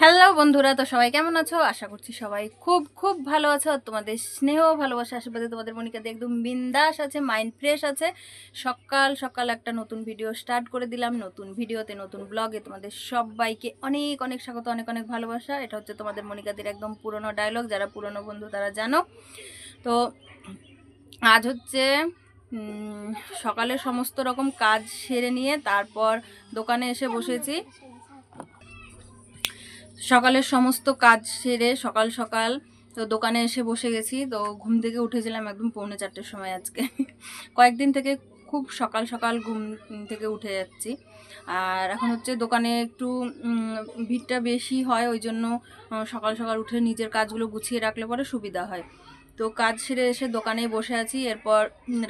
Hello বন্ধুরা, তো সবাই কেমন আছো? আশা করছি সবাই খুব খুব ভালো আছো। তোমাদের স্নেহ ভালোবাসা আশীর্বাদে তোমাদের মনিকা দিয়ে একদম বিন্দাস আছে, মাইন্ড ফ্রেশ আছে। সকাল সকাল একটা নতুন ভিডিও স্টার্ট করে দিলাম। নতুন ভিডিওতে, নতুন ব্লগে তোমাদের সবাইকে অনেক অনেক স্বাগত, অনেক অনেক ভালোবাসা। এটা হচ্ছে তোমাদের মনিকাদের একদম পুরনো ডায়লগ, যারা পুরনো বন্ধু তারা জানো। তো আজ হচ্ছে সকালে সমস্ত রকম কাজ সেরে নিয়ে তারপর দোকানে এসে বসেছি। সকালের সমস্ত কাজ সেরে সকাল সকাল তো দোকানে এসে বসে গেছি। তো ঘুম থেকে উঠেছিলাম একদম 3:45-র সময় আজকে। কয়েকদিন থেকে খুব সকাল সকাল ঘুম থেকে উঠে যাচ্ছি। আর এখন হচ্ছে দোকানে একটু ভিড়টা বেশি হয়, ওই জন্য সকাল সকাল উঠে নিজের কাজগুলো গুছিয়ে রাখলে পরে সুবিধা হয়। তো কাজ সেরে এসে দোকানে বসে আছি, এরপর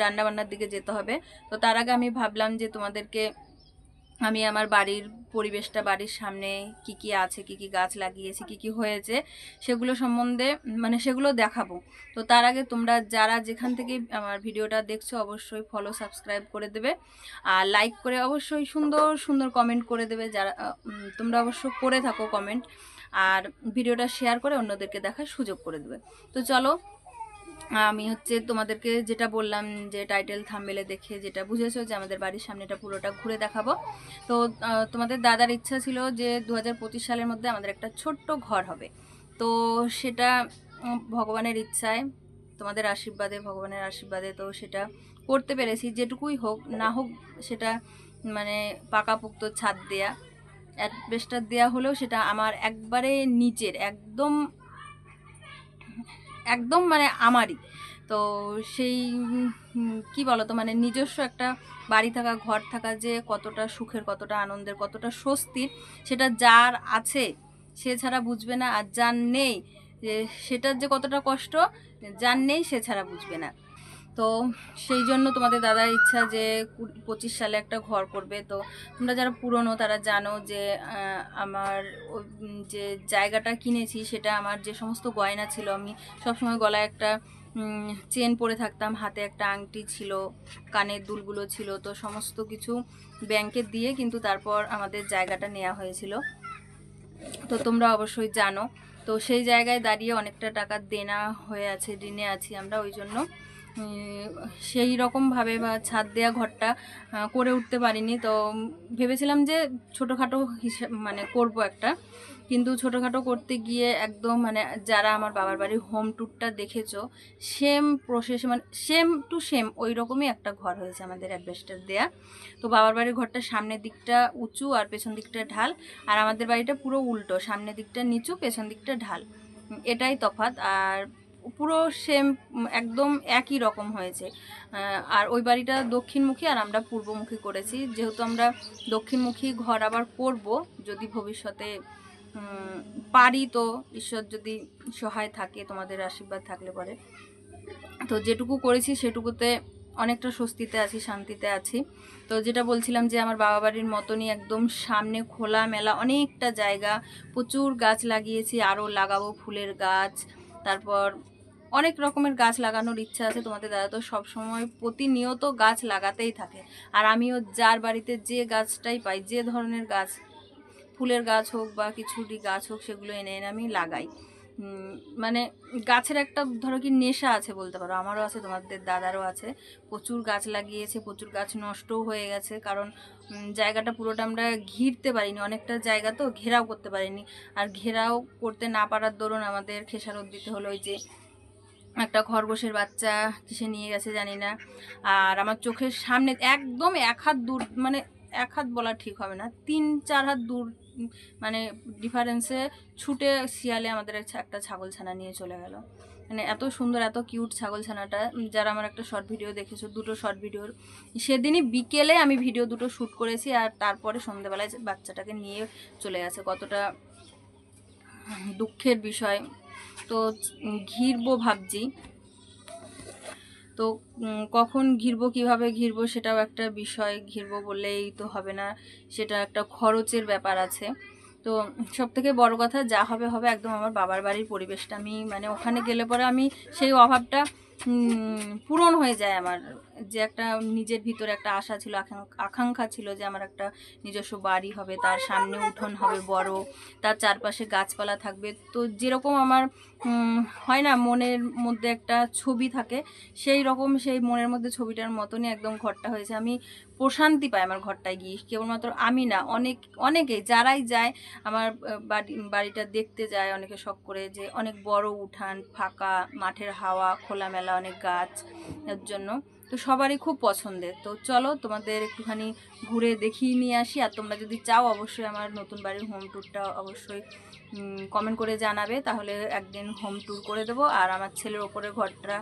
রান্নাবান্নার দিকে যেতে হবে। তো তার আগে আমি ভাবলাম যে তোমাদেরকে আমি আমার বাড়ির পরিবেশটা, বাড়ির সামনে কি কি আছে, কি কি গাছ লাগিয়েছি, কি কি হয়েছে, সেগুলো সম্বন্ধে সেগুলো দেখাবো। তো তার আগে তোমরা যারা যেখান থেকে আমার ভিডিওটা দেখছো অবশ্যই ফলো সাবস্ক্রাইব করে দেবে, আর লাইক করে অবশ্যই সুন্দর সুন্দর কমেন্ট করে দেবে। যারা তোমরা অবশ্য করে থাকো কমেন্ট, আর ভিডিওটা শেয়ার করে অন্যদেরকে দেখার সুযোগ করে দেবে। তো চলো, আমি হচ্ছে তোমাদেরকে যেটা বললাম, যে টাইটেল থাম্বনেলে দেখে যেটা বুঝেছো যে আমাদের বাড়ির সামনেটা পুরোটা ঘুরে দেখাবো। তো তোমাদের দাদার ইচ্ছা ছিল যে 2025 সালের মধ্যে আমাদের একটা ছোট্ট ঘর হবে। তো সেটা ভগবানের ইচ্ছায়, তোমাদের আশীর্বাদে, ভগবানের আশীর্বাদে তো সেটা করতে পেরেছি। যেটুকুই হোক না হোক সেটা পাকাপোক্ত ছাদ দেয়া, অ্যাসবেস্টস দেয়া হলেও সেটা আমার একবারে নিচের, একদম একদম আমারই। তো সেই কি বলতো, নিজস্ব একটা বাড়ি থাকা, ঘর থাকা যে কতটা সুখের, কতটা আনন্দের, কতটা স্বস্তির, সেটা যার আছে সে ছাড়া বুঝবে না। আর যার নেই, যে সেটার যে কতটা কষ্ট যার নেই সে ছাড়া বুঝবে না। তো সেই জন্য তোমাদের দাদার ইচ্ছা যে 25 সালে একটা ঘর করবে। তো তোমরা যারা পুরনো তারা জানো যে আমার যে জায়গাটা কিনেছি, সেটা আমার যে সমস্ত গয়না ছিল, আমি সবসময় গলায় একটা চেন পরে থাকতাম, হাতে একটা আংটি ছিল, কানের দুলগুলো ছিল, তো সমস্ত কিছু ব্যাংকে দিয়ে কিন্তু তারপর আমাদের জায়গাটা নেওয়া হয়েছিল। তো তোমরা অবশ্যই জানো। তো সেই জায়গায় দাঁড়িয়ে অনেকটা টাকা দেনা হয়ে আছে, ঋণে আছি আমরা, ওই জন্য সেই রকমভাবে বা ছাদ দেওয়া ঘরটা করে উঠতে পারিনি। তো ভেবেছিলাম যে ছোটোখাটো হিসাব করবো একটা, কিন্তু ছোটোখাটো করতে গিয়ে একদম যারা আমার বাবার বাড়ির হোম ট্যুরটা দেখেছো, same process, same to same ওই রকমই একটা ঘর হয়েছে আমাদের, অ্যাডভেস্টার দেয়া। তো বাবার বাড়ির ঘরটা সামনের দিকটা উঁচু আর পেছন দিকটা ঢাল, আর আমাদের বাড়িটা পুরো উল্টো, সামনের দিকটা নিচু, পেছন দিকটা ঢাল, এটাই তফাৎ। আর পুরো সেম একদম একই রকম হয়েছে। আর ওই বাড়িটা দক্ষিণমুখী আর আমরা পূর্বমুখী করেছি। যেহেতু আমরা দক্ষিণমুখী ঘর আবার করব, যদি ভবিষ্যতে পারি, তো ঈশ্বর যদি সহায় থাকে, তোমাদের আশীর্বাদ থাকলে পরে, তো যেটুকু করেছি সেটুকুতে অনেকটা স্বস্তিতে আছি, শান্তিতে আছি। তো যেটা বলছিলাম যে আমার বাবা বাড়ির মতনই একদম সামনে খোলা মেলা অনেকটা জায়গা, প্রচুর গাছ লাগিয়েছি, আরও লাগাবো ফুলের গাছ, তারপর অনেক রকমের গাছ লাগানোর ইচ্ছা আছে। তোমাদের দাদা তো সবসময় প্রতিনিয়ত গাছ লাগাতেই থাকে, আর আমিও যার বাড়িতে যে গাছটাই পাই, যে ধরনের গাছ, ফুলের গাছ হোক বা কিছুরই গাছ হোক, সেগুলো এনে এনে আমি লাগাই। গাছের একটা ধরো কি নেশা আছে বলতে পারো, আমারও আছে, তোমাদের দাদারও আছে। প্রচুর গাছ লাগিয়েছে, প্রচুর গাছ নষ্টও হয়ে গেছে, কারণ জায়গাটা পুরোটা আমরা ঘিরতে পারিনি, অনেকটা জায়গা তো ঘেরাও করতে পারিনি। আর ঘেরাও করতে না পারার দরুন আমাদের খেসারত দিতে হলো ওই যে একটা খরগোশের বাচ্চা কিসে নিয়ে গেছে জানি না। আর আমার চোখের সামনে একদম 1 হাত দূর, 1 হাত বলা ঠিক হবে না, 3-4 হাত দূর ডিফারেন্সে ছুটে শিয়ালে আমাদের একটা ছাগলছানা নিয়ে চলে গেল। এত সুন্দর, এত কিউট ছাগলছানাটা। যারা আমার একটা শর্ট ভিডিও দেখেছো, 2টো শর্ট ভিডিওর, সেদিনই বিকেলে আমি ভিডিও 2টো শ্যুট করেছি, আর তারপরে সন্ধ্যেবেলায় বাচ্চাটাকে নিয়ে চলে গেছে। কতটা দুঃখের বিষয়। তো ঘিরবো ভাবছি, তো কখন ঘিরবো, কিভাবে ঘিরবো সেটাও একটা বিষয়। ঘিরবো বললেই তো হবে না, সেটা একটা খরচের ব্যাপার আছে। তো সব থেকে বড় কথা, যা হবে হবে। একদম আমার বাবার বাড়ির পরিবেশটা আমি ওখানে গেলে পরে আমি সেই অভাবটা পূরণ হয়ে যায় আমার। যে একটা নিজের ভিতরে একটা আশা ছিল, আকাঙ্ক্ষা ছিল যে আমার একটা নিজস্ব বাড়ি হবে, তার সামনে উঠোন হবে বড়, তার চারপাশে গাছপালা থাকবে। তো যেরকম আমার হয় না মনের মধ্যে একটা ছবি থাকে, সেই রকম সেই মনের মধ্যে ছবিটার মতনই একদম ঘরটা হয়েছে। আমি প্রশান্তি পাই আমার ঘরটায় গিয়ে। কেবলমাত্র আমি না, অনেকেই যারাই যায় আমার বাড়িটা দেখতে যায়, অনেকে শখ করে যে অনেক বড় উঠান, ফাঁকা মাঠের হাওয়া, খোলামেলা অনেক গাছ, এর জন্য তো সবারই খুব পছন্দের। তো চলো তোমাদের একটুখানি ঘুরে দেখিয়ে নিয়ে আসি। আর তোমরা যদি চাও অবশ্যই আমার নতুন বাড়ির হোম ট্যুরটা অবশ্যই কমেন্ট করে জানাবে, তাহলে একদিন হোম ট্যুর করে দেবো। আর আমার ছেলের ওপরে ঘরটা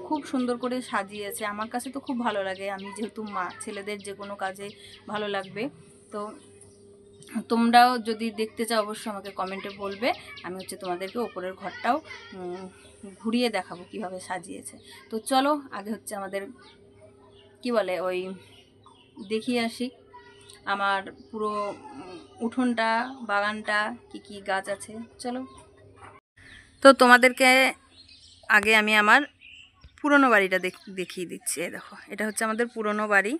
খুব সুন্দর করে সাজিয়েছে, আমার কাছে তো খুব ভালো লাগে। আমি যেহেতু মা, ছেলেদের যে কোনো কাজে ভালো লাগবে। তো তোমরাও যদি দেখতে চাও অবশ্যই আমাকে কমেন্টে বলবে, আমি হচ্ছে তোমাদেরকে ওপরের ঘরটাও ঘুরিয়ে দেখাবো কিভাবে সাজিয়েছে। তো চলো আগে হচ্ছে আমাদের কি বলে ওই দেখিয়ে আসি আমার পুরো উঠোনটা, বাগানটা, কি কি গাছ আছে। চলো, তো তোমাদেরকে আগে আমি আমার পুরনো বাড়িটা দেখিয়ে দিচ্ছি। দেখো, এটা হচ্ছে আমাদের পুরনো বাড়ি।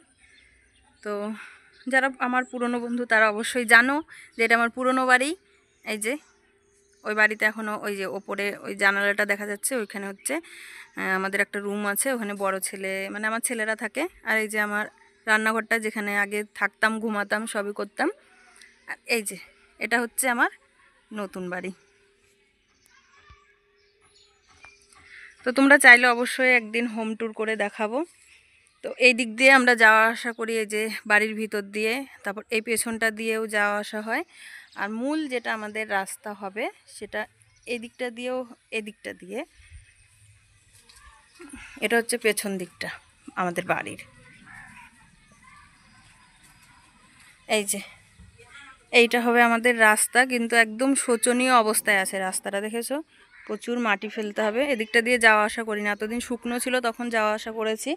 তো যারা আমার পুরনো বন্ধু তারা অবশ্যই জানো যে এটা আমার পুরনো বাড়ি। এই যে ওই বাড়িতে এখনও ওই যে ওপরে ওই জানালাটা দেখা যাচ্ছে, ওইখানে হচ্ছে আমাদের একটা রুম আছে, ওখানে বড় ছেলে মানে আমার ছেলেরা থাকে। আর এই যে আমার রান্নাঘরটা, যেখানে আগে থাকতাম, ঘুমাতাম, সবই করতাম। আর এই যে এটা হচ্ছে আমার নতুন বাড়ি। তো তোমরা চাইলে অবশ্যই একদিন হোম ট্যুর করে দেখাবো। তো এই দিক দিয়ে আমরা যাওয়া আসা করি, এই যে বাড়ির ভিতর দিয়ে, তারপর এই পেছনটা দিয়েও যাওয়া আসা হয়। আর মূল যেটা আমাদের রাস্তা হবে সেটা এই দিকটা দিয়েও, এদিকটা দিয়ে, এটা হচ্ছে পেছন দিকটা আমাদের বাড়ির। এই যে এইটা হবে আমাদের রাস্তা, কিন্তু একদম শোচনীয় অবস্থায় আছে রাস্তাটা, দেখেছো? প্রচুর মাটি ফেলতে হবে। এদিকটা দিয়ে যাওয়া আসা করি না, এতদিন শুকনো ছিল তখন যাওয়া আসা করেছি।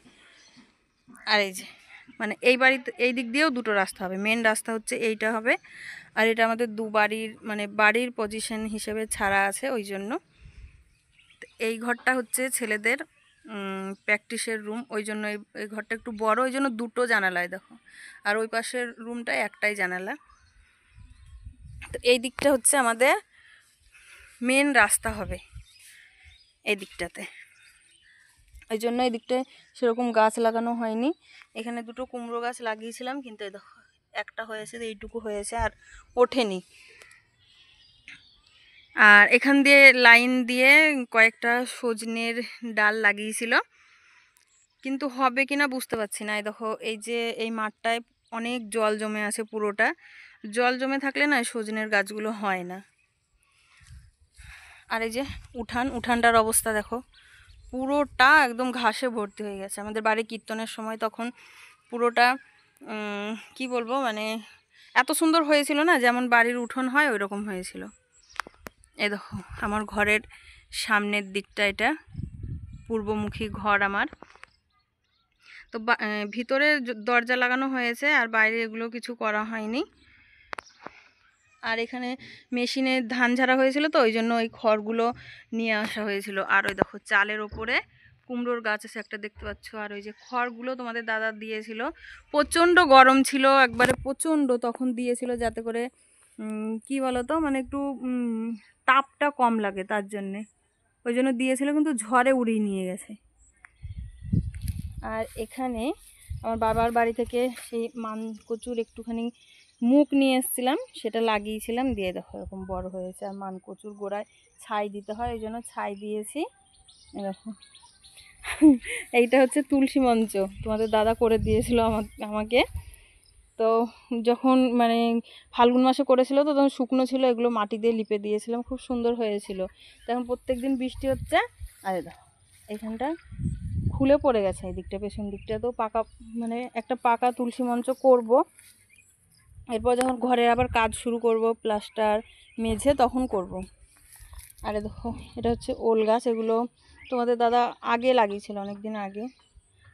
আর এই যে মানে এই বাড়িতে এই দিক দিয়েও দুটো রাস্তা হবে, মেন রাস্তা হচ্ছে এইটা হবে। আর এটা আমাদের দু বাড়ির মানে বাড়ির পজিশন হিসেবে ছাড়া আছে, ওই জন্য। এই ঘরটা হচ্ছে ছেলেদের প্র্যাকটিসের রুম, ওই জন্য এই ঘরটা একটু বড়, ওই জন্য দুটো জানালায় দেখো। আর ওই পাশের রুমটায় একটাই জানালা। তো এই দিকটা হচ্ছে আমাদের মেন রাস্তা হবে এই দিকটাতে, ওই জন্য এই দিকটায় সেরকম গাছ লাগানো হয়নি। এখানে দুটো কুমড়ো গাছ লাগিয়েছিলাম, কিন্তু এই দেখো একটা হয়েছে, এইটুকু হয়েছে, আর ওঠেনি। আর এখান দিয়ে লাইন দিয়ে কয়েকটা সজনের ডাল লাগিয়েছিল, কিন্তু হবে কিনা বুঝতে পারছি না। এই দেখো এই যে এই মাঠটায় অনেক জল জমে আছে, পুরোটা জল জমে থাকলে না সজনের গাছগুলো হয় না। আর এই যে উঠানটার অবস্থা দেখো, পুরোটা একদম ঘাসে ভর্তি হয়ে গেছে। আমাদের বাড়ি কীর্তনের সময় তখন পুরোটা কি বলবো, মানে এত সুন্দর হয়েছিল না, যেমন বাড়ির উঠোন হয় ওই রকম হয়েছিল। এই দেখো আমার ঘরের সামনের দিকটা, এটা পূর্বমুখী ঘর আমার। তো ভিতরে দরজা লাগানো হয়েছে, আর বাইরে এগুলো কিছু করা হয়নি। আর এখানে মেশিনে ধান ঝাড়া হয়েছিল, তো ওই জন্য ওই খড়গুলো নিয়ে আসা হয়েছিল। আর ওই দেখো চালের ওপরে কুমড়োর গাছ আছে একটা, দেখতে পাচ্ছ। আর ওই যে খড়গুলো তোমাদের দাদা দিয়েছিল, প্রচণ্ড গরম ছিল একবারে প্রচণ্ড, তখন দিয়েছিল যাতে করে কি বলতো মানে একটু তাপটা কম লাগে, তার জন্যে ওই জন্য দিয়েছিল, কিন্তু ঝড়ে উড়িয়ে নিয়ে গেছে। আর এখানে আমার বাবার বাড়ি থেকে সেই মানকচুর একটুখানি মুখ নিয়ে এসেছিলাম, সেটা লাগিয়েছিলাম, দিয়ে দেখো এরকম বড় হয়েছে। আর মানকচুর গোড়ায় ছাই দিতে হয়, ওই জন্য ছাই দিয়েছি। দেখো এইটা হচ্ছে তুলসী মঞ্চ, তোমাদের দাদা করে দিয়েছিল আমাকে। তো যখন মানে ফাল্গুন মাসে করেছিল, তো তখন শুকনো ছিল, এগুলো মাটি দিয়ে লিপে দিয়েছিলাম, খুব সুন্দর হয়েছিল। তখন প্রত্যেক দিন বৃষ্টি হচ্ছে। আর দেখো এইখানটা খুলে পড়ে গেছে, এই দিকটা পেছন দিকটা তো পাকা, মানে একটা পাকা তুলসী মঞ্চ করব। এরপর যখন ঘরের আবার কাজ শুরু করব, প্লাস্টার মেঝে, তখন করব। আরে দেখো এটা হচ্ছে ওল গাছ, এগুলো তোমাদের দাদা আগে লাগিয়েছিল, অনেক দিন আগে।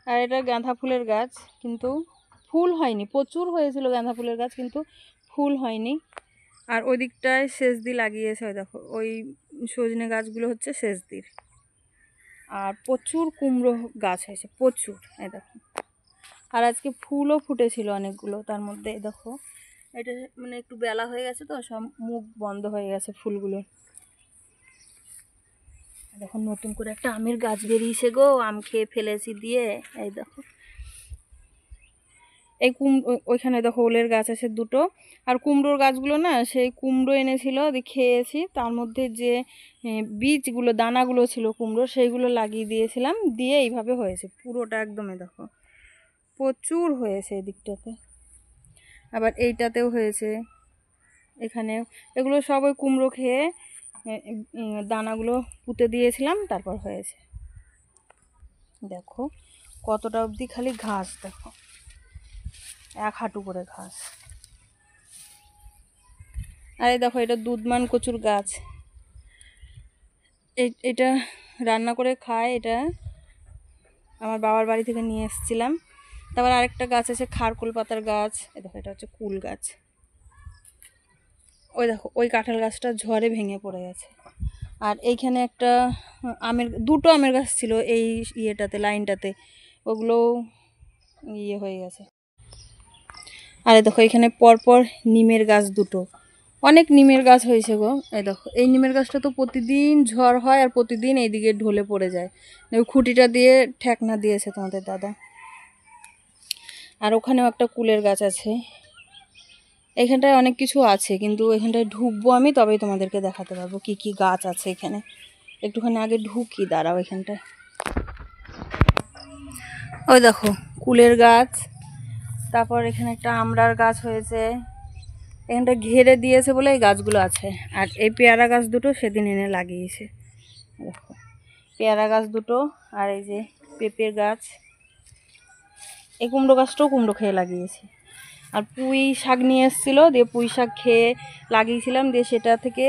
আর এটা গাঁদা ফুলের গাছ, কিন্তু ফুল হয়নি, প্রচুর হয়েছিল গাঁদা ফুলের গাছ, কিন্তু ফুল হয়নি। আর ওই দিকটায় সেজদি লাগিয়েছে, ওই দেখো ওই সজনে গাছগুলো হচ্ছে সেজদির। আর প্রচুর কুমড়ো গাছ হয়েছে, প্রচুর। এই দেখো, আর আজকে ফুলও ফুটেছিল অনেকগুলো, তার মধ্যে দেখো এটা মানে একটু বেলা হয়ে গেছে তো সব মুখ বন্ধ হয়ে গেছে ফুলগুলো। দেখো নতুন করে একটা আমের গাছ বেরিয়েছে গো, আম খেয়ে ফেলেছি দিয়ে। এই দেখো এই ওইখানে দেখো ওলের গাছ আছে দুটো। আর কুমড়োর গাছগুলো না সেই কুমড়ো এনেছিল খেয়েছি, তার মধ্যে যে বীজগুলো দানাগুলো ছিল কুমড়ো সেইগুলো লাগিয়ে দিয়েছিলাম, দিয়ে এইভাবে হয়েছে পুরোটা একদমই। দেখো প্রচুর হয়েছে এদিকটাতে, আবার এইটাতেও হয়েছে, এখানে। এগুলো সব ওই কুমড়ো খেয়ে দানাগুলো পুঁতে দিয়েছিলাম, তারপর হয়েছে। দেখো কতটা অবধি খালি ঘাস, দেখো 1 হাঁটু করে ঘাস। আর এই দেখো এটা দুধমান কচুর গাছ, এটা রান্না করে খায়, এটা আমার বাবার বাড়ি থেকে নিয়ে এসেছিলাম। তারপর আরেকটা গাছ আছে খারকুল পাতার গাছ, এই দেখো এটা হচ্ছে কুল গাছ। ওই দেখো ওই কাঁঠাল গাছটা ঝড়ে ভেঙে পড়ে গেছে। আর এইখানে একটা দুটো আমের গাছ ছিল এই ইয়েটাতে, লাইনটাতে, ওগুলো ইয়ে হয়ে গেছে। আর দেখো এখানে পরপর নিমের গাছ দুটো, অনেক নিমের গাছ হয়েছে গো। এই দেখো এই নিমের গাছটা তো প্রতিদিন ঝড় হয় আর প্রতিদিন এইদিকে ঢলে পড়ে যায়। ওই খুঁটিটা দিয়ে ঠেকনা দিয়েছে তোমাদের দাদা। আর ওখানেও একটা কুলের গাছ আছে। এখানটায় অনেক কিছু আছে, কিন্তু এখানটায় ঢুকবো আমি, তবেই তোমাদেরকে দেখাতে পারবো কি কি গাছ আছে এখানে। একটুখানি আগে ঢুকি, দাঁড়াও এখানটায়। ওই দেখো কুলের গাছ, তারপর এখানে একটা আমড়ার গাছ হয়েছে, এখানটা ঘেরে দিয়েছে বলে এই গাছগুলো আছে। আর এই পেয়ারা গাছ দুটো সেদিন এনে লাগিয়েছে, দেখো পেয়ারা গাছ দুটো। আর এই যে পেঁপের গাছ, এই কুমড়ো গাছটাও কুমড়ো খেয়ে লাগিয়েছে। আর পুঁই শাক নিয়ে এসেছিলো, দিয়ে পুঁই শাক খেয়ে লাগিয়েছিলাম, দিয়ে সেটা থেকে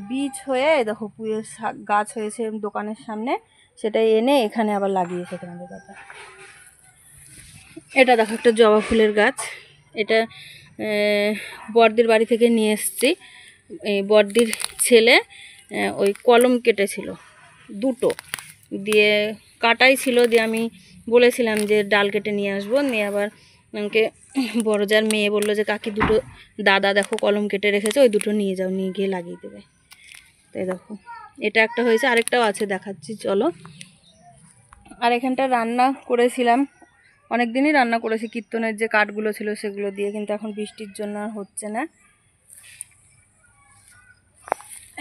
বীজ হয়ে দেখো পুঁইয়ের শাক গাছ হয়েছে দোকানের সামনে, সেটাই এনে এখানে আবার লাগিয়েছে তোমাদের দাদা। এটা দেখো একটা জবা ফুলের গাছ, এটা বড়দির বাড়ি থেকে নিয়ে এসেছি। এই বড়দির ছেলে ওই কলম কেটেছিল দুটো, দিয়ে কাটাই ছিল, দিয়ে আমি বলেছিলাম যে ডাল কেটে নিয়ে আসবো, নিয়ে আবার আমাকে বড় যার মেয়ে বললো যে কাকি দুটো দাদা দেখো কলম কেটে রেখেছে, ওই দুটো নিয়ে যাও, নিয়ে গিয়ে লাগিয়ে দেবে। তাই দেখো এটা একটা হয়েছে, আরেকটাও আছে দেখাচ্ছি চলো। আর এখানটা রান্না করেছিলাম, অনেক দিনই রান্না করেছি কীর্তনের যে কাঠগুলো ছিল সেগুলো দিয়ে, কিন্তু এখন বৃষ্টির জন্য আর হচ্ছে না।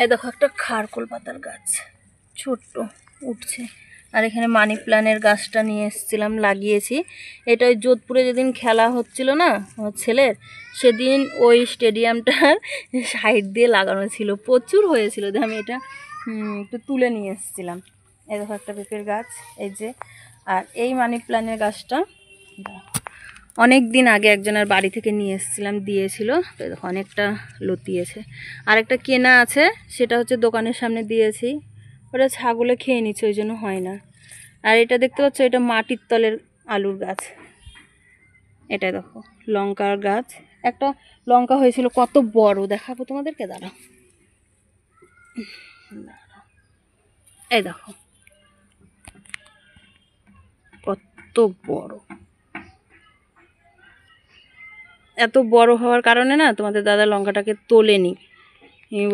এই দেখো একটা খারকুল পাতার গাছ ছোট্ট উঠছে। আর এখানে মানি প্ল্যান্টের গাছটা নিয়ে এসেছিলাম, লাগিয়েছি। এটা ওই যোধপুরে যেদিন খেলা হচ্ছিল না আমার ছেলের, সেদিন ওই স্টেডিয়ামটার সাইড দিয়ে লাগানো ছিল, প্রচুর হয়েছিল, দিয়ে আমি এটা একটু তুলে নিয়ে এসেছিলাম। এই দেখো একটা পেঁপের গাছ, এই যে। আর এই মানি প্ল্যান্টের গাছটা অনেক দিন আগে একজনের বাড়ি থেকে নিয়ে এসেছিলাম, দিয়েছিল, তো দেখো অনেকটা লতিয়েছে। আর একটা কেনা আছে, সেটা হচ্ছে দোকানের সামনে দিয়েছি, ওটা ছাগলে খেয়ে নিচ্ছে, ওই জন্য হয় না। আর এটা দেখতে পাচ্ছ, এটা মাটির তলের আলুর গাছ। এটা দেখো লঙ্কার গাছ, একটা লঙ্কা হয়েছিল কত বড়, দেখাবো তোমাদেরকে, দাঁড়াও। এই দেখো কত বড়, এত বড় হওয়ার কারণে না তোমাদের দাদা লঙ্কাটাকে তোলেনি,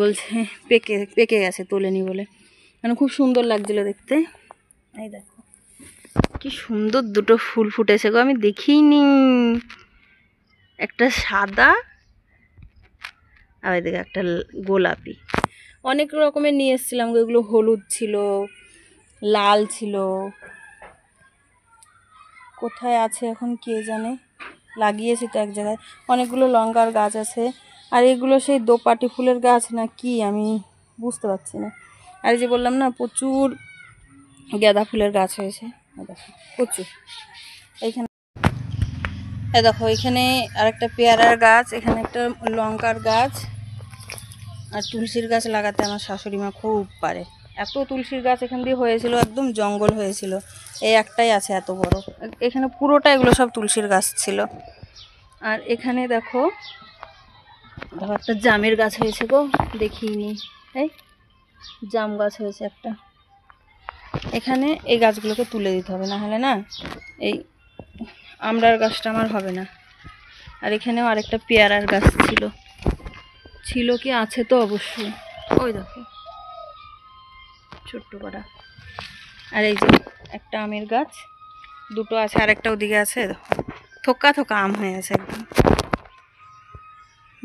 বলছে পেকে পেকে গেছে, তোলেনি বলে। মানে খুব সুন্দর লাগছিল দেখতে। এই দেখো কি সুন্দর দুটো ফুল ফুটেছে গো, আমি দেখিনি। একটা সাদা আর এদিকে একটা গোলাপি, অনেক রকমের নিয়ে এসেছিলাম, এগুলো হলুদ ছিল, লাল ছিল, কোথায় আছে এখন কে জানে। লাগিয়েছি তো এক জায়গায়। অনেকগুলো লঙ্কার গাছ আছে, আর এগুলো সেই দোপাটি ফুলের গাছ না কি আমি বুঝতে পারছি না। আর যে বললাম না প্রচুর গাঁদা ফুলের গাছ হয়েছে, দেখো প্রচুর। এইখানে দেখো এখানে আরেকটা পেয়ারার গাছ, এখানে একটা লঙ্কার গাছ। আর তুলসীর গাছ লাগাতে আমার শাশুড়ি মা খুব পারে, এত তুলসীর গাছ এখান দিয়ে হয়েছিল, একদম জঙ্গল হয়েছিল, এই একটাই আছে এত বড়। এখানে পুরোটা এগুলো সব তুলসীর গাছ ছিল। আর এখানে দেখো একটা জামের গাছ হয়েছে গো, দেখিনি। এই জাম গাছ হয়েছে একটা, এখানে এই গাছগুলোকে তুলে দিতে হবে, না হলে না এই আমড়ার গাছটা আমার হবে না। আর এখানেও আরেকটা পেয়ারার গাছ ছিল কি আছে তো অবশ্যই, ওই দেখো ছোট্ট করা। আর এই যে একটা আমের গাছ, দুটো আছে, আর একটা ওদিকে আছে, দেখো থোকা থোকা আম হয়ে আছে একদম,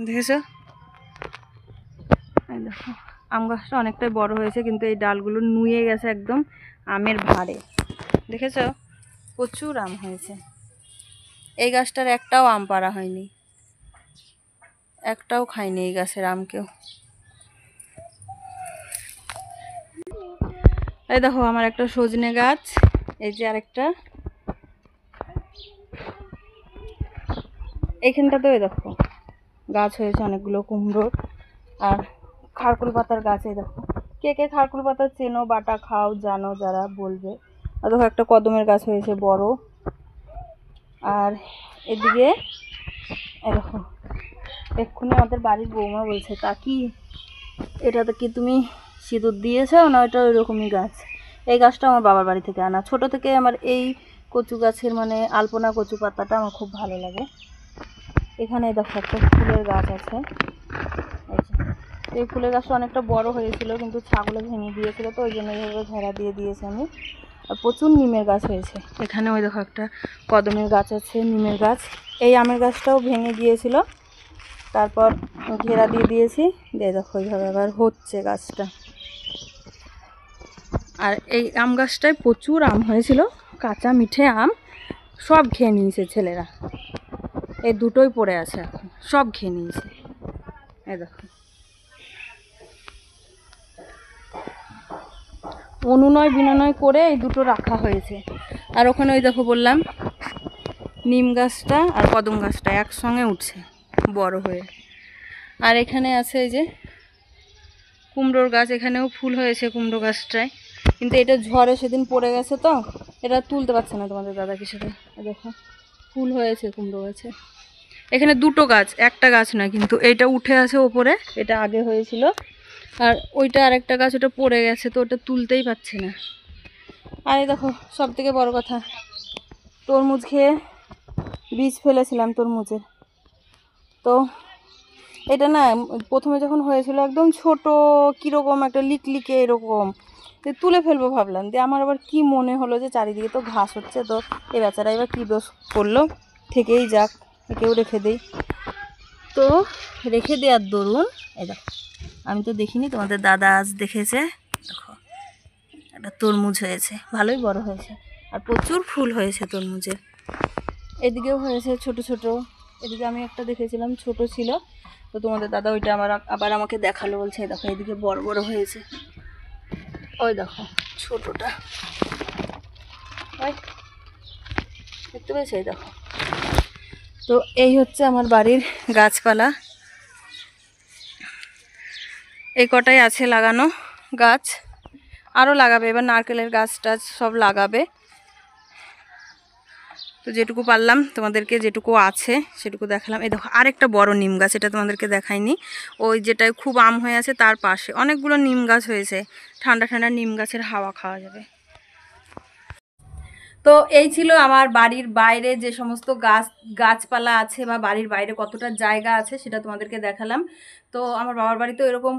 দেখেছো? এই দেখো আম গাছটা অনেকটাই বড় হয়েছে, কিন্তু এই ডালগুলো নুয়ে গেছে একদম আমের ভারে, দেখেছো? প্রচুর আম হয়েছে। এই গাছটার একটাও আম পাড়া হয়নি, একটাও খাইনি এই গাছের আম কেউ। এই দেখো আমার একটা সজনে গাছ, এই যে আরেকটা, এইখানটাতেও এই দেখো গাছ হয়েছে অনেকগুলো কুমড়োর। আর খারকুল পাতার গাছ, এই দেখো কে কে খারকুল পাতা চেনো, বাটা খাও, জানো যারা বলবে। আর দেখো একটা কদমের গাছ হয়েছে বড়। আর এদিকে এই দেখো এক্ষুনি আমাদের বাড়ির বৌমা বলছে, কাকি এটাতে কি তুমি সিঁদুর দিয়েছো না? ওইটা ওইরকমই গাছ। এই গাছটা আমার বাবার বাড়ি থেকে আনা, ছোট থেকে আমার এই কচু গাছের মানে আলপনা কচু পাতাটা আমার খুব ভালো লাগে। এখানে দেখো একটা ফুলের গাছ আছে, এই ফুলের গাছটা অনেকটা বড় হয়েছিল, কিন্তু ছাগলে ভেঙে দিয়েছিল, তো ওই জন্য এইভাবে ঘেরা দিয়ে দিয়েছি আমি। আর প্রচুর নিমের গাছ হয়েছে এখানে, ওই দেখো একটা কদমের গাছ আছে, নিমের গাছ। এই আমের গাছটাও ভেঙে গিয়েছিল, তারপর ঘেরা দিয়ে দিয়েছি, দিয়ে দেখো ওইভাবে আবার হচ্ছে গাছটা। আর এই আম গাছটায় প্রচুর আম হয়েছিল, কাঁচা মিঠে আম, সব খেয়ে নিয়েছে ছেলেরা। এই দুটোই পড়ে আছে এখন, সব খেয়ে নিয়েছে। এই দেখো অনুনয় বিনয় করে এই দুটো রাখা হয়েছে। আর ওখানে ওই দেখো বললাম নিম গাছটা আর কদম গাছটা একসঙ্গে উঠছে বড় হয়ে। আর এখানে আছে এই যে কুমড়োর গাছ, এখানেও ফুল হয়েছে কুমড়ো গাছটায়, কিন্তু এটা ঝড়ে সেদিন পড়ে গেছে, তো এটা তুলতে পারছে না তোমাদের দাদা কি সাথে। দেখো ফুল হয়েছে কুমড়ো গাছে। এখানে দুটো গাছ, একটা গাছ নয়, কিন্তু এইটা উঠে আছে ওপরে, এটা আগে হয়েছিল। আর ওইটা আরেকটা গাছ, ওটা পড়ে গেছে, তো ওটা তুলতেই পারছে না। আর এই দেখো সব থেকে বড় কথা, তরমুজ খেয়ে বীজ ফেলেছিলাম তরমুজের, তো এটা না প্রথমে যখন হয়েছিল একদম ছোট, কীরকম একটা লিকলিকে এরকম, তুলে ফেলবো ভাবলাম, দিয়ে আমার আবার কি মনে হলো যে চারিদিকে তো ঘাস হচ্ছে, তো এই বেচারা এবার কী দোষ করলো, থেকেই যাক, একেও রেখে দেই। তো রেখে দেওয়ার দরুন এই দেখো, আমি তো দেখিনি, তোমাদের দাদা আজ দেখেছে, দেখো একটা তরমুজ হয়েছে, ভালোই বড় হয়েছে, আর প্রচুর ফুল হয়েছে তরমুজের। এদিকেও হয়েছে ছোট ছোট, এদিকে আমি একটা দেখেছিলাম ছোট ছিল, তো তোমাদের দাদা ওইটা আবার আমাকে দেখালো, বলছে দেখো এদিকে বড় বড় হয়েছে, ওই দেখো ছোটটা, ওই দেখতে পেয়েছো, এই দেখো। তো এই হচ্ছে আমার বাড়ির গাছপালা, এই কটাই আছে লাগানো গাছ, আরও লাগাবে এবার, নারকেলের গাছ টাছ সব লাগাবে। তো যেটুকু পারলাম তোমাদেরকে, যেটুকু আছে সেটুকু দেখালাম। এই দেখো আরেকটা বড় নিম গাছ, এটা তোমাদেরকে দেখাইনি, ওই যেটায় খুব আম হয়ে আছে তার পাশে অনেকগুলো নিম গাছ হয়েছে, ঠান্ডা ঠান্ডা নিম গাছের হাওয়া খাওয়া যাবে। তো এই ছিল আমার বাড়ির বাইরে যে সমস্ত গাছপালা আছে, বা বাড়ির বাইরে কতটা জায়গা আছে সেটা তোমাদেরকে দেখালাম। তো আমার বাবার বাড়িতে এরকম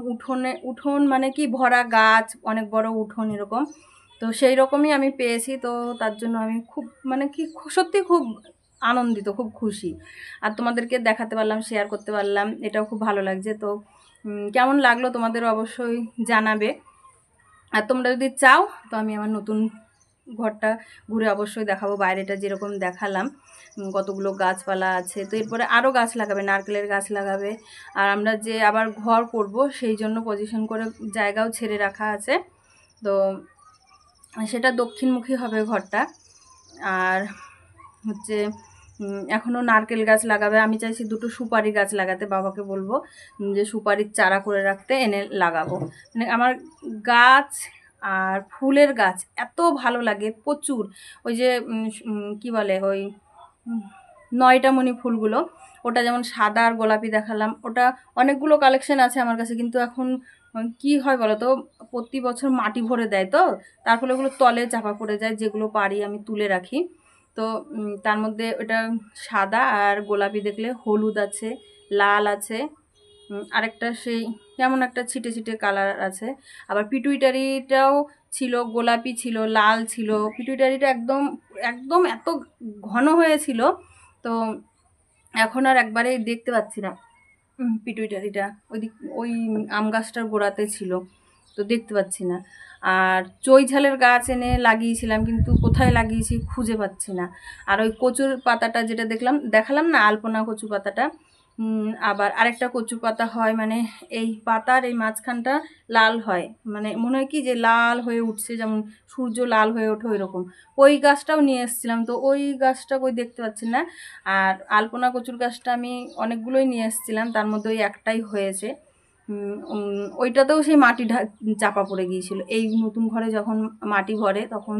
উঠোন মানে কি ভরা গাছ, অনেক বড় উঠোন এরকম, তো সেই রকমই আমি পেয়েছি। তো তার জন্য আমি খুব মানে কি সত্যি খুব আনন্দিত, খুব খুশি। আর তোমাদেরকে দেখাতে পারলাম, শেয়ার করতে পারলাম, এটাও খুব ভালো লাগছে। তো কেমন লাগলো তোমাদেরও অবশ্যই জানাবে। আর তোমরা যদি চাও তো আমি আমার নতুন ঘরটা ঘুরে অবশ্যই দেখাবো, বাইরেটা যেরকম দেখালাম, কতগুলো গাছপালা আছে। তো এরপরে আরও গাছ লাগাবে, নারকেলের গাছ লাগাবে। আর আমরা যে আবার ঘর করব সেই জন্য পজিশন করে জায়গাও ছেড়ে রাখা আছে, তো সেটা দক্ষিণমুখী হবে ঘরটা। আর হচ্ছে এখনও নারকেল গাছ লাগাবে, আমি চাইছি দুটো সুপারি গাছ লাগাতে, বাবাকে বলবো যে সুপারির চারা করে রাখতে, এনে লাগাবো। মানে আমার গাছ আর ফুলের গাছ এত ভালো লাগে প্রচুর। ওই যে কি বলে ওই নয়টা মণি ফুলগুলো, ওটা যেমন সাদা আর গোলাপি দেখালাম, ওটা অনেকগুলো কালেকশন আছে আমার কাছে, কিন্তু এখন কি হয় বলো তো, প্রতি বছর মাটি ভরে দেয়, তো তার ফলে ওগুলো তলে চাপা পড়ে যায়, যেগুলো পারি আমি তুলে রাখি। তো তার মধ্যে ওটা সাদা আর গোলাপি, দেখলে হলুদ আছে, লাল আছে, আরেকটা সেই কেমন একটা ছিটে ছিটে কালার আছে। আবার পিটুইটারিটাও ছিল, গোলাপি ছিল, লাল ছিল, পিটুইটারিটা একদম একদম এত ঘন হয়েছিল, তো এখন আর একবারে দেখতে পাচ্ছি না পিটুইটারিটা, ওই আম গাছটার গোড়াতে ছিল, তো দেখতে পাচ্ছি না। আর চই ঝালের গাছ এনে লাগিয়েছিলাম, কিন্তু কোথায় লাগিয়েছি খুঁজে পাচ্ছি না। আর ওই কচুর পাতাটা যেটা দেখালাম না, আলপনা কচু পাতাটা, আবার আরেকটা কচু পাতা হয়, মানে এই পাতার এই মাঝখানটা লাল হয়, মানে মনে হয় কি যে লাল হয়ে উঠছে, যেমন সূর্য লাল হয়ে ওঠে ওই রকম। ওই গাছটাও নিয়ে এসেছিলাম, তো ওই গাছটা কই দেখতে পাচ্ছি না। আর আলপনা কচুর গাছটা আমি অনেকগুলোই নিয়ে এসেছিলাম, তার মধ্যে ওই একটাই হয়েছে। ওইটাতেও সেই মাটি চাপা পড়ে গিয়েছিল। এই নতুন ঘরে যখন মাটি ভরে তখন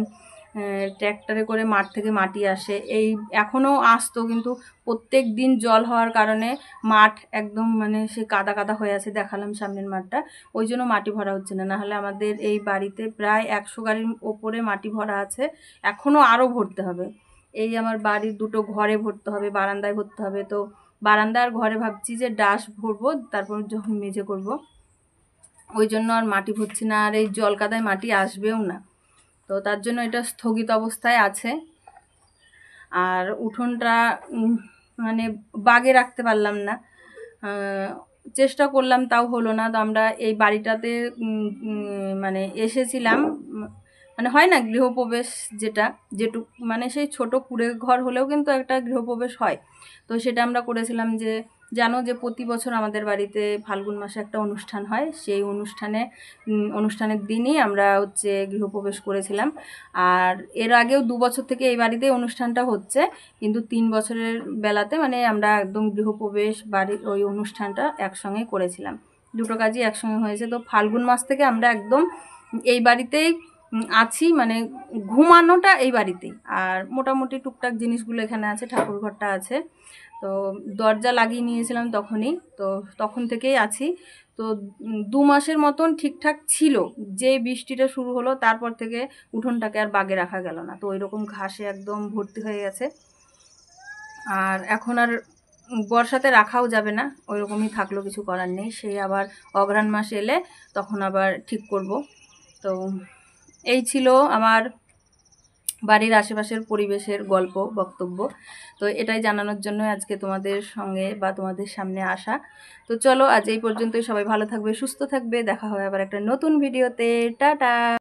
ট্র্যাক্টরে করে মাঠ থেকে মাটি আসে, এই এখনও আসতো, কিন্তু প্রত্যেক দিন জল হওয়ার কারণে মাঠ একদম মানে সে কাদা কাদা হয়ে আছে, দেখালাম সামনের মাঠটা, ওই জন্য মাটি ভরা হচ্ছে না। নাহলে আমাদের এই বাড়িতে প্রায় 100 গাড়ির ওপরে মাটি ভরা আছে, এখনও আরও ভরতে হবে। এই আমার বাড়ির দুটো ঘরে ভরতে হবে, বারান্দায় ভরতে হবে, তো বারান্দা আর ঘরে ভাবছি যে ডাস ভরবো, তারপর যখন মেঝে করব, ওই জন্য আর মাটি ভরছি না, আর এই জল কাদায় মাটি আসবেও না, তো তার জন্য এটা স্থগিত অবস্থায় আছে। আর উঠোনটা মানে বাগে রাখতে পারলাম না, চেষ্টা করলাম তাও হলো না। তো আমরা এই বাড়িটাতে মানে এসেছিলাম, মানে হয় না গৃহপ্রবেশ, যেটুক মানে সেই ছোট কুঁড়ে ঘর হলেও কিন্তু একটা গৃহপ্রবেশ হয়, তো সেটা আমরা করেছিলাম। যে জানো যে প্রতি বছর আমাদের বাড়িতে ফাল্গুন মাসে একটা অনুষ্ঠান হয়, সেই অনুষ্ঠানের দিনই আমরা হচ্ছে গৃহপ্রবেশ করেছিলাম। আর এর আগেও 2 বছর থেকে এই বাড়িতে অনুষ্ঠানটা হচ্ছে, কিন্তু 3 বছরের বেলাতে মানে আমরা একদম গৃহপ্রবেশ বাড়ির ওই অনুষ্ঠানটা একসঙ্গে করেছিলাম, দুটো কাজই একসঙ্গে হয়েছে। তো ফাল্গুন মাস থেকে আমরা একদম এই বাড়িতেই আছি, মানে ঘুমানোটা এই বাড়িতেই, আর মোটামুটি টুকটাক জিনিসগুলো এখানে আছে, ঠাকুর ঘরটা আছে। তো দরজা লাগিয়ে নিয়েছিলাম তখনই, তো তখন থেকেই আছি। তো 2 মাসের মতন ঠিকঠাক ছিল, যে বৃষ্টিটা শুরু হলো তারপর থেকে উঠোনটাকে আর বাগে রাখা গেল না, তো ওই রকম ঘাসে একদম ভর্তি হয়ে গেছে। আর এখন আর বর্ষাতে রাখাও যাবে না, ওই রকমই থাকলো, কিছু করার নেই। সেই আবার অঘ্রাণ মাস এলে তখন আবার ঠিক করব। তো এই ছিল আমার বাড়ির আশেপাশের পরিবেশের গল্প বক্তব্য, তো এটাই জানানোর জন্য আজকে তোমাদের সঙ্গে বা তোমাদের সামনে আসা। তো চলো আজ এই পর্যন্তই, সবাই ভালো থাকবে, সুস্থ থাকবে, দেখা হবে আবার একটা নতুন ভিডিওতে। টাটা।